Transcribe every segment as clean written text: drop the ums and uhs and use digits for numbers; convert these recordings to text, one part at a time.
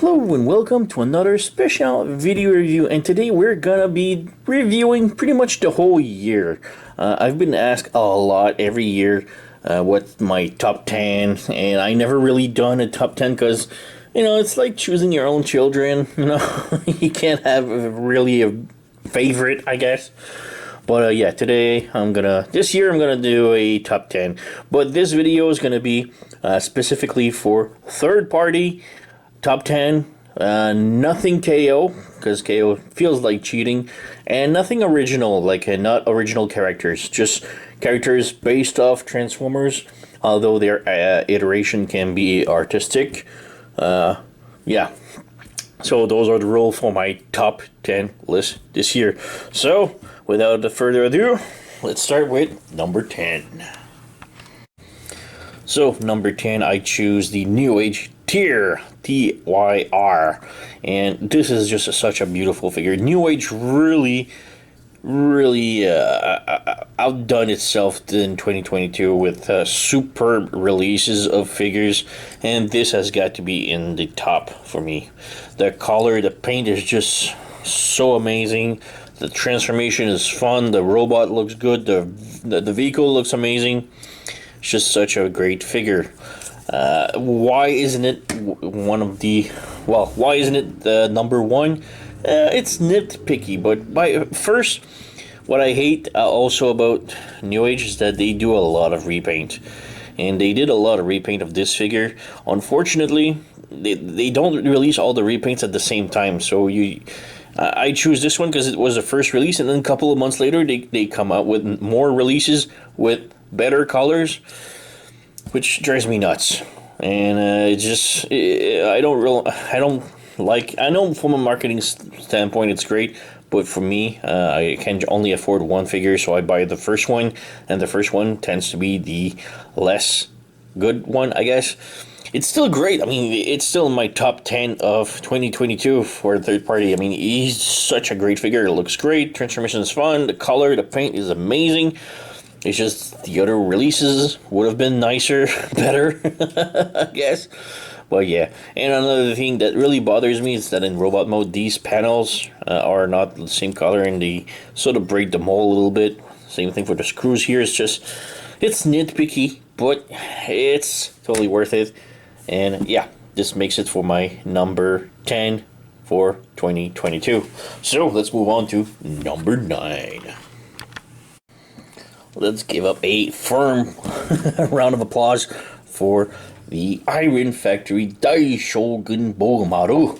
Hello and welcome to another special video review, and today we're gonna be reviewing pretty much the whole year. I've been asked a lot every year what's my top 10, and I never really done a top 10 because, you know, it's like choosing your own children, you know, you can't have really a favorite, I guess. But yeah, this year I'm gonna do a top 10, but this video is gonna be specifically for third party top 10, nothing KO, because KO feels like cheating, and nothing original, like not original characters, just characters based off Transformers, although their iteration can be artistic. Yeah, so those are the rules for my top 10 list this year. So, without further ado, let's start with number 10. So, number 10, I choose the New Age Tyr, Tyr, and this is just such a beautiful figure. New Age really outdone itself in 2022 with superb releases of figures, and this has got to be in the top for me. The color, the paint is just so amazing. The transformation is fun. The robot looks good. The vehicle looks amazing. It's just such a great figure. Why isn't it why isn't it the number one? It's nitpicky, but first, what I hate also about New Age is that they do a lot of repaint. And they did a lot of repaint of this figure. Unfortunately, they don't release all the repaints at the same time. So I choose this one because it was the first release, and then a couple of months later, they come out with more releases with better colors, which drives me nuts. And I know from a marketing standpoint it's great, but for me, I can only afford one figure, so I buy the first one, and the first one tends to be the less good one, I guess. It's still great. I mean, it's still in my top 10 of 2022 for a third party. I mean, he's such a great figure. It looks great. Transformation is fun. The color, the paint is amazing. It's just the other releases would have been nicer, better, I guess. But yeah, and another thing that really bothers me is that in robot mode, these panels are not the same color, and they sort of break the mold a little bit. Same thing for the screws here. It's nitpicky, but it's totally worth it. And yeah, this makes it for my number 10 for 2022. So let's move on to number 9. Let's give up a firm round of applause for the Iron Factory Daishogun Bogamaru.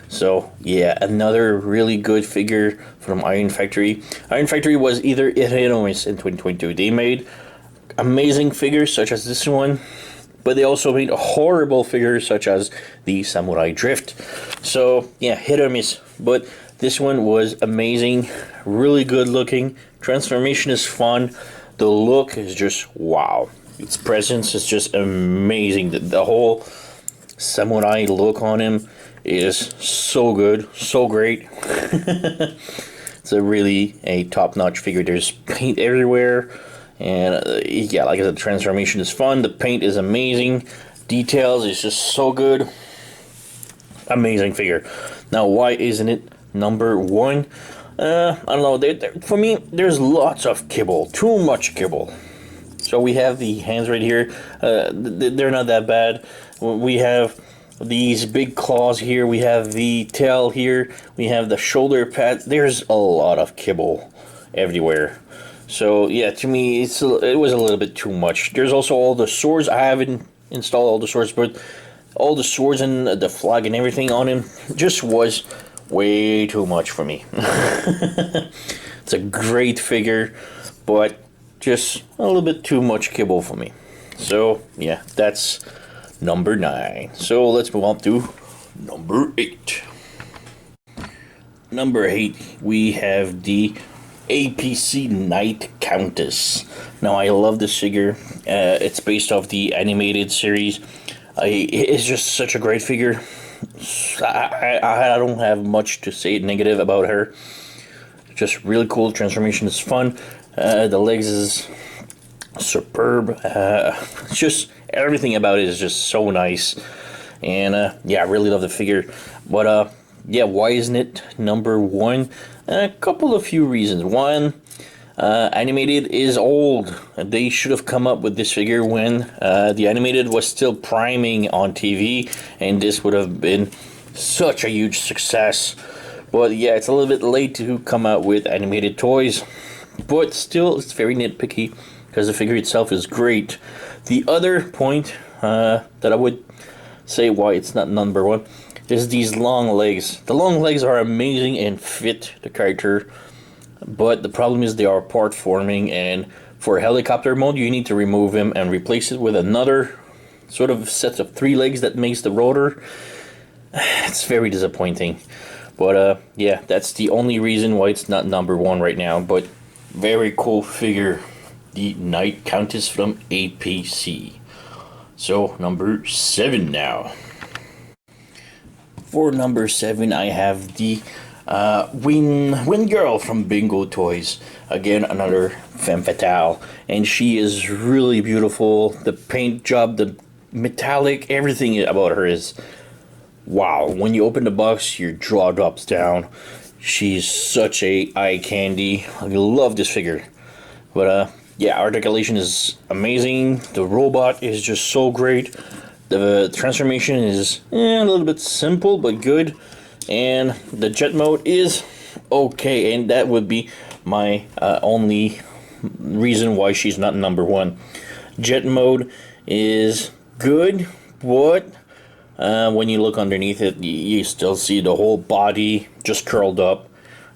So yeah, another really good figure from Iron Factory. Iron Factory was either hit or miss in 2022. They made amazing figures such as this one, but they also made horrible figures such as the Samurai Drift. So yeah, hit or miss. But this one was amazing, really good looking. Transformation is fun. The look is just wow. Its presence is just amazing. The whole samurai look on him is so good, so great. It's a top-notch figure. There's paint everywhere. And yeah, like I said, the transformation is fun. The paint is amazing. Details is just so good. Amazing figure. Now, why isn't it number 1? I don't know. For me, there's lots of kibble. Too much kibble. So we have the hands right here. They're not that bad. We have these big claws here. We have the tail here. We have the shoulder pad. There's a lot of kibble everywhere. So yeah, to me, it was a little bit too much. There's also all the swords. I haven't installed all the swords, but all the swords and the flag and everything on him just was way too much for me. It's a great figure, but just a little bit too much kibble for me. So yeah, that's number 9. So let's move on to number 8. Number 8, we have the APC Knight Countess. Now, I love this figure. It's based off the animated series. It's just such a great figure. I don't have much to say negative about her. Just really cool. Transformation is fun. The legs is superb. Just everything about it is just so nice. And yeah, I really love the figure. But yeah, why isn't it number one? A couple of few reasons. One, animated is old. They should have come up with this figure when the animated was still priming on TV, and this would have been such a huge success. But yeah, it's a little bit late to come out with animated toys, but still, it's very nitpicky because the figure itself is great. The other point that I would say why it's not number one is these long legs. The long legs are amazing and fit the character, but the problem is they are part forming, and for helicopter mode you need to remove him and replace it with another sort of set of 3 legs that makes the rotor. It's very disappointing. But yeah, that's the only reason why it's not number one right now. But very cool figure, the Night Countess from APC. So number 7 now. For number 7, I have the Windgirl from Bingo Toys. Again, another femme fatale, and she is really beautiful. The paint job, the metallic, everything about her is wow. When you open the box, your jaw drops down. She's such a eye candy. I love this figure. But yeah, articulation is amazing. The robot is just so great. The transformation is a little bit simple but good. And the jet mode is okay. And that would be my only reason why she's not number one. Jet mode is good, but when you look underneath it, you still see the whole body just curled up,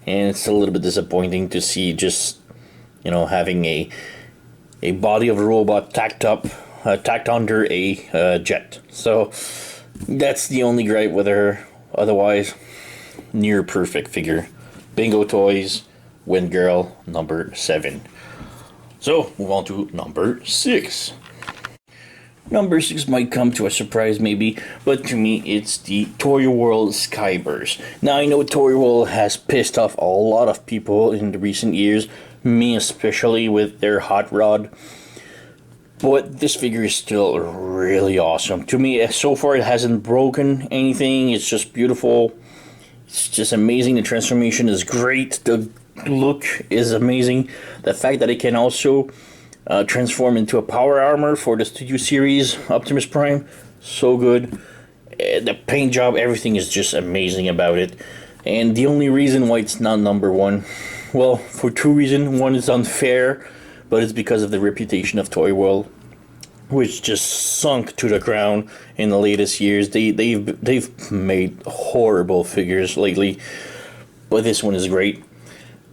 and it's a little bit disappointing to see just, you know, having a body of a robot tacked under a jet. So that's the only gripe with her. Otherwise, near perfect figure. Bingo Toys, Windgirl, number 7. So move on to number 6. Number 6 might come to a surprise maybe, but to me it's the Toyworld Skyburst. Now I know Toyworld has pissed off a lot of people in the recent years, me especially with their hot rod, but this figure is still really awesome. To me, so far it hasn't broken anything, it's just beautiful, it's just amazing, the transformation is great, the look is amazing, the fact that it can also transform into a power armor for the Studio Series Optimus Prime, so good. The paint job, everything is just amazing about it. And the only reason why it's not number one, well, for 2 reasons. One is unfair, but it's because of the reputation of Toyworld, which just sunk to the ground in the latest years. They've made horrible figures lately, but this one is great.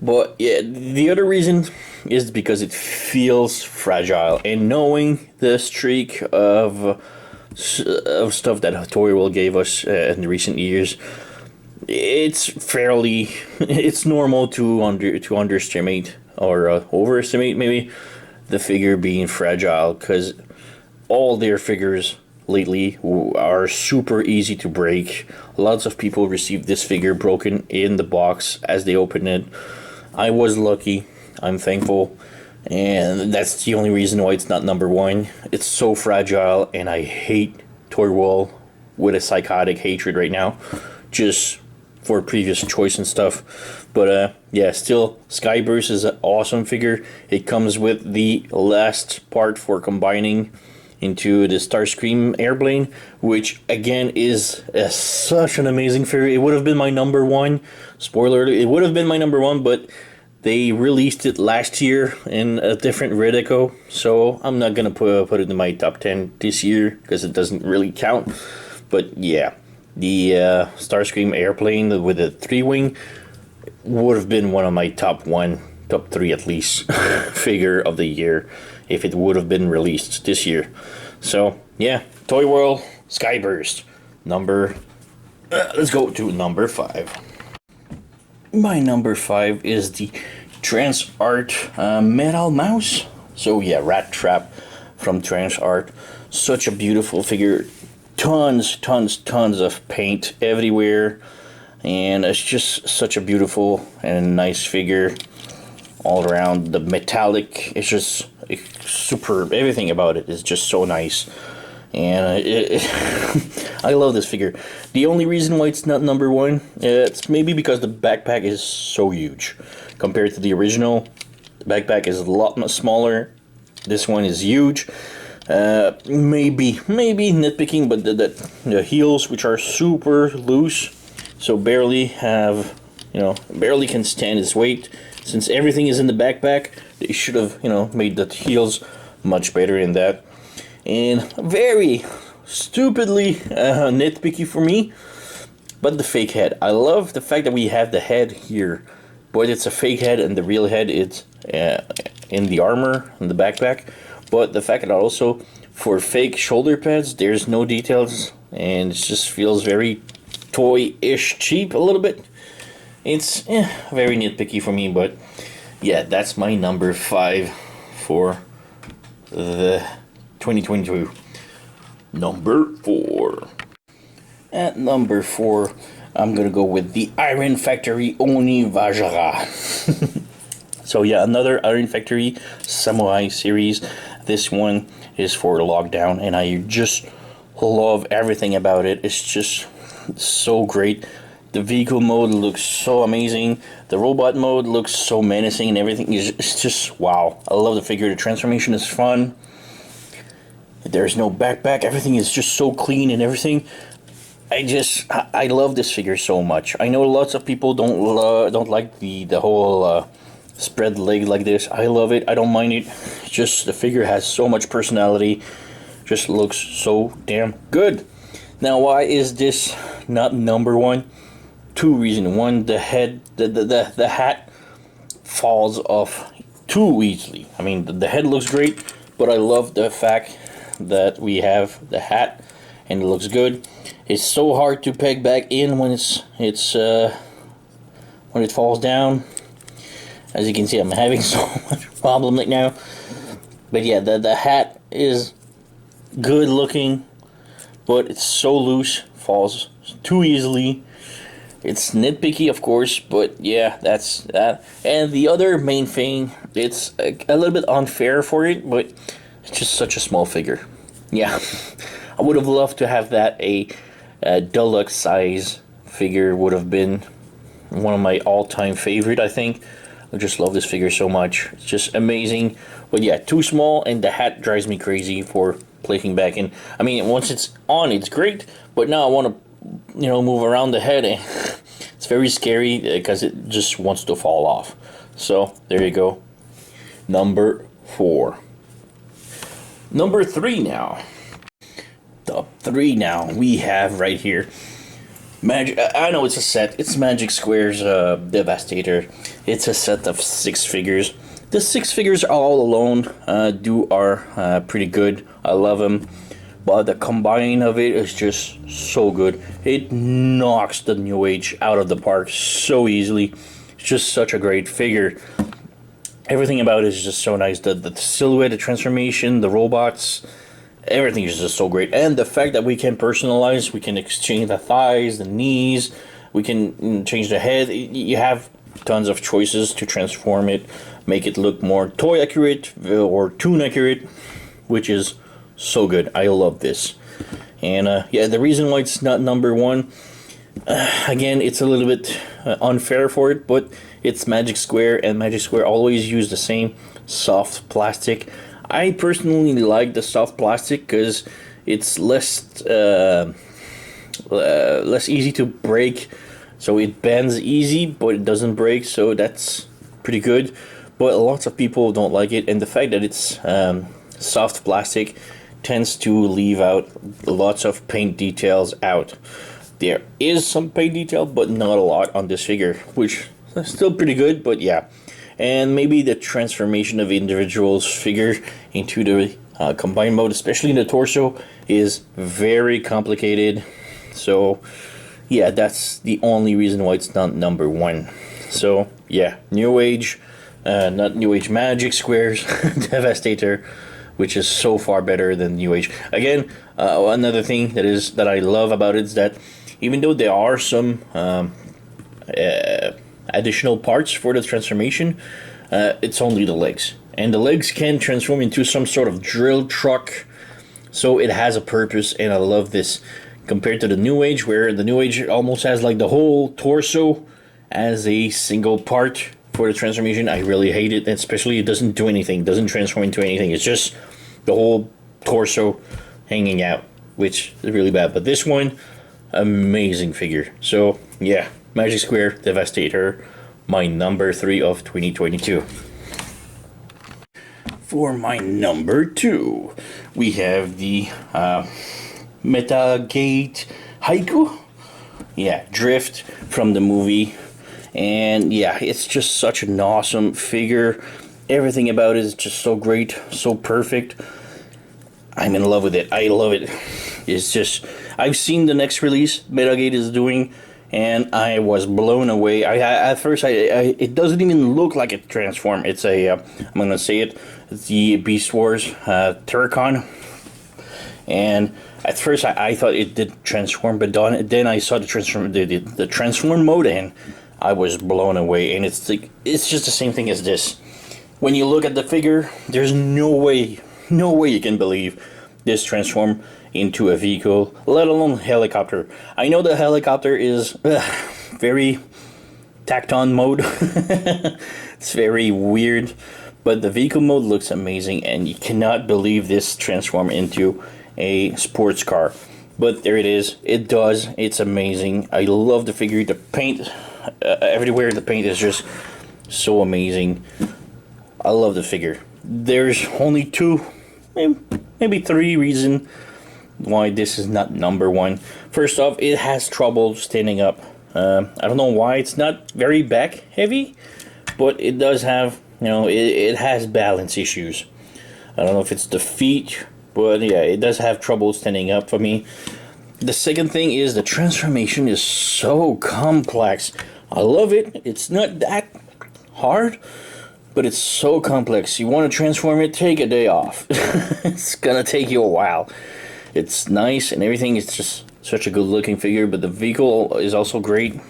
But yeah, the other reason is because it feels fragile, and knowing the streak of stuff that Toyworld gave us in the recent years, it's normal to underestimate or overestimate maybe the figure being fragile, because all their figures lately are super easy to break. Lots of people received this figure broken in the box as they opened it. I was lucky, I'm thankful, and that's the only reason why it's not number one. It's so fragile, and I hate Toyworld with a psychotic hatred right now, just for previous choice and stuff. But yeah, still, Skyburst is an awesome figure. It comes with the last part for combining into the Starscream airplane, which again is such an amazing figure. It would have been my number one. Spoiler alert, it would have been my number one, but they released it last year in a different Redeco, so I'm not gonna put it in my top 10 this year because it doesn't really count. But yeah, the Starscream airplane with a 3-wing would have been one of my top 3 at least figure of the year if it would have been released this year. So yeah, Toyworld Skyburst, let's go to number 5. My number 5 is the TransArt Metal Mouse. So yeah, Rat Trap from TransArt. Such a beautiful figure. Tons of paint everywhere. And it's just such a beautiful and nice figure all around. The metallic is just superb. Everything about it is just so nice. And I love this figure. The only reason why it's not number one, it's maybe because the backpack is so huge compared to the original. The backpack is a lot smaller. This one is huge. Maybe nitpicking, but the heels, which are super loose, so barely have, barely can stand its weight. Since everything is in the backpack, they should have, made the heels much better in that. And very stupidly nitpicky for me, but the fake head. I love the fact that we have the head here, but it's a fake head, and the real head is in the armor, in the backpack. But the fact that also for fake shoulder pads, there's no details, and it just feels very toy-ish cheap a little bit. It's very nitpicky for me, but yeah, that's my number 5 for the 2022. Number 4. At number 4, I'm gonna go with the Iron Factory Oni Vajra. So yeah, another Iron Factory Samurai series. This one is for lockdown, and I just love everything about it. It's just so great. The vehicle mode looks so amazing. The robot mode looks so menacing, and everything is just wow. I love the figure. The transformation is fun. There's no backpack. Everything is just so clean and everything. I love this figure so much. I know lots of people don't like the whole spread leg like this. I love it. I don't mind it. Just the figure has so much personality. Just looks so damn good. Now, why is this not number 1? 2 reasons. One, the head, the hat falls off too easily. I mean, the head looks great, but I love the fact that we have the hat and it looks good. It's so hard to peg back in when when it falls down. As you can see, I'm having so much problem right now. But yeah, the hat is good looking, but it's so loose, falls too easily. It's nitpicky, of course, but yeah, that's that. And the other main thing, it's a little bit unfair for it, but it's just such a small figure. Yeah, I would have loved to have that. A deluxe size figure would have been one of my all-time favorite, I think. I just love this figure so much. It's just amazing. But yeah, too small, and the hat drives me crazy for placing back in. I mean, once it's on, it's great, but now I want to, move around the head, and it's very scary because it just wants to fall off. So there you go. Number 4. Number 3 now. Top 3 now we have right here. I know it's a set. It's Magic Square's Devastator. It's a set of 6 figures. The 6 figures all alone are pretty good. I love them. But the combine of it is just so good. It knocks the New Age out of the park so easily. It's just such a great figure. Everything about it is just so nice. The silhouette, the transformation, the robots, everything is just so great. And the fact that we can personalize, we can exchange the thighs, the knees, we can change the head. You have tons of choices to transform it, make it look more toy accurate or toon accurate, which is so good. I love this. And yeah, the reason why it's not number 1, again, it's a little bit unfair for it, but it's Magic Square, and Magic Square always use the same soft plastic. I personally like the soft plastic because it's less easy to break, so it bends easy, but it doesn't break, so that's pretty good. But lots of people don't like it, and the fact that it's soft plastic tends to leave out lots of paint details out. There is some paint detail, but not a lot on this figure, which is still pretty good, but yeah. And maybe the transformation of individuals figure into the combined mode, especially in the torso, is very complicated. So yeah, that's the only reason why it's not number 1. So yeah, New Age, not New Age, Magic Squares Devastator, which is so far better than New Age. Again, another thing that I love about it is that even though there are some additional parts for the transformation, it's only the legs. And the legs can transform into some sort of drill truck So it has a purpose, and I love this compared to the New Age, where the New Age almost has like the whole torso as a single part for the transformation. I really hate it, especially it doesn't do anything, doesn't transform into anything. It's just the whole torso hanging out, which is really bad. But this one, amazing figure. So yeah, Magic Square Devastator, my number 3 of 2022. For my number 2, we have the Metagate Haiku. Yeah, Drift from the movie. And yeah, it's just such an awesome figure. Everything about it is just so great, so perfect. I'm in love with it. I love it. It's just, I've seen the next release Metagate is doing, and I was blown away. At first, it doesn't even look like a transform. It's a, I'm gonna say it, it's the Beast Wars Terracon. And at first, I thought it did transform, but then I saw the transform mode, and I was blown away. And it's like, it's just the same thing as this. When you look at the figure, there's no way you can believe this transform into a vehicle, let alone helicopter. I know the helicopter is very tacked-on mode. It's very weird, but the vehicle mode looks amazing, and you cannot believe this transform into a sports car. But there it is. It does. It's amazing. I love the figure. The paint, everywhere the paint is just so amazing. I love the figure. There's only 2, maybe 3 reasons why this is not number 1. First off, it has trouble standing up. I don't know why. It's not very back heavy, but it does have, it has balance issues. I don't know if it's the feet, but yeah, it does have trouble standing up for me. The second thing is the transformation is so complex. I love it. It's not that hard, but it's so complex. You want to transform it, take a day off. It's gonna take you a while. It's nice and everything. It's just such a good looking figure, but the vehicle is also great.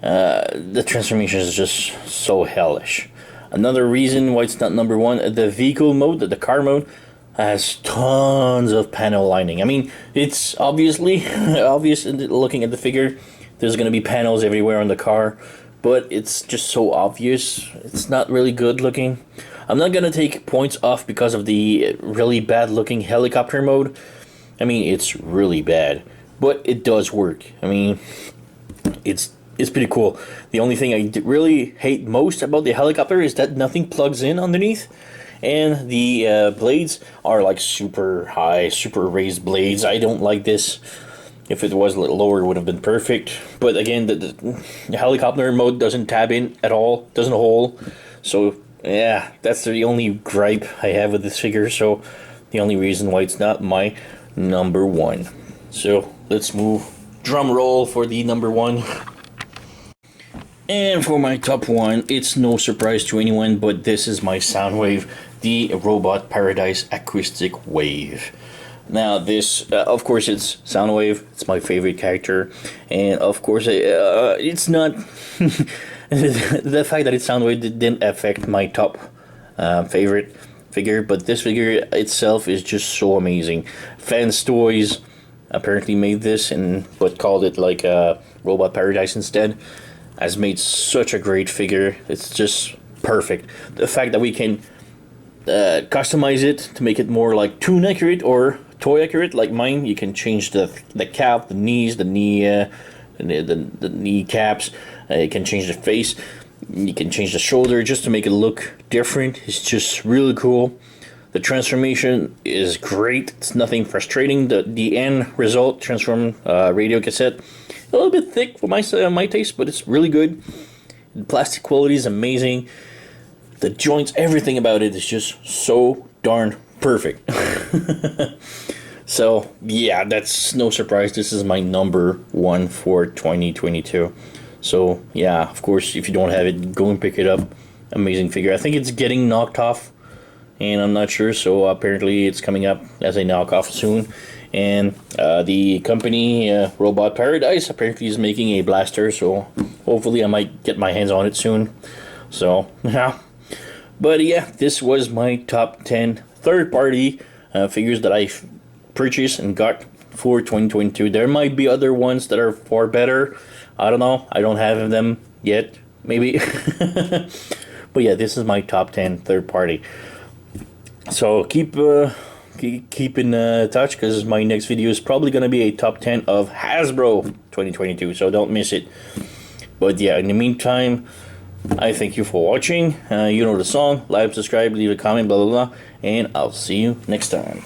The transformation is just so hellish. Another reason why it's not number 1, the vehicle mode, the car mode, has tons of panel lining. I mean, it's obviously obvious looking at the figure. There's gonna be panels everywhere on the car, but it's just so obvious. It's not really good looking. I'm not gonna take points off because of the really bad looking helicopter mode. I mean, it's really bad, but it does work. I mean, it's pretty cool. The only thing I really hate most about the helicopter is that nothing plugs in underneath, and the blades are like super high, super raised blades. I don't like this. If it was a little lower, it would have been perfect. But again, the helicopter mode doesn't tab in at all, doesn't hold. So yeah, that's the only gripe I have with this figure. So the only reason why it's not my number 1. So let's move. Drum roll for the number 1. And for my top 1, it's no surprise to anyone, but this is my Soundwave, the Robot Paradise Acoustic Wave. Now this, of course, it's Soundwave. It's my favorite character, and of course, it's not. The fact that it's Soundwave didn't affect my top favorite figure, but this figure itself is just so amazing. Fans Toys apparently made this, but called it like Robot Paradise instead. Has made such a great figure. It's just perfect. The fact that we can customize it to make it more like toon accurate or toy accurate, like mine. You can change the cap, the knees, the knee caps. You can change the face. You can change the shoulder just to make it look different. It's just really cool. The transformation is great. It's nothing frustrating. The end result, transform radio cassette, a little bit thick for my taste, but it's really good. The plastic quality is amazing. The joints, everything about it is just so darn perfect. So yeah, that's no surprise. This is my number 1 for 2022. So yeah, of course, if you don't have it, go and pick it up. Amazing figure. I think it's getting knocked off, and I'm not sure. So apparently, it's coming up as a knockoff soon. And the company Robot Paradise apparently is making a blaster. So hopefully, I might get my hands on it soon. So yeah. But yeah, this was my top 10 third-party figures that I purchased and got for 2022. There might be other ones that are far better. I don't know. I don't have them yet. Maybe. But yeah, this is my top 10 third party. So keep in touch, because my next video is probably going to be a top 10 of Hasbro 2022. So don't miss it. But yeah, in the meantime, I thank you for watching. You know the song. Like, subscribe, leave a comment, blah, blah, blah. And I'll see you next time.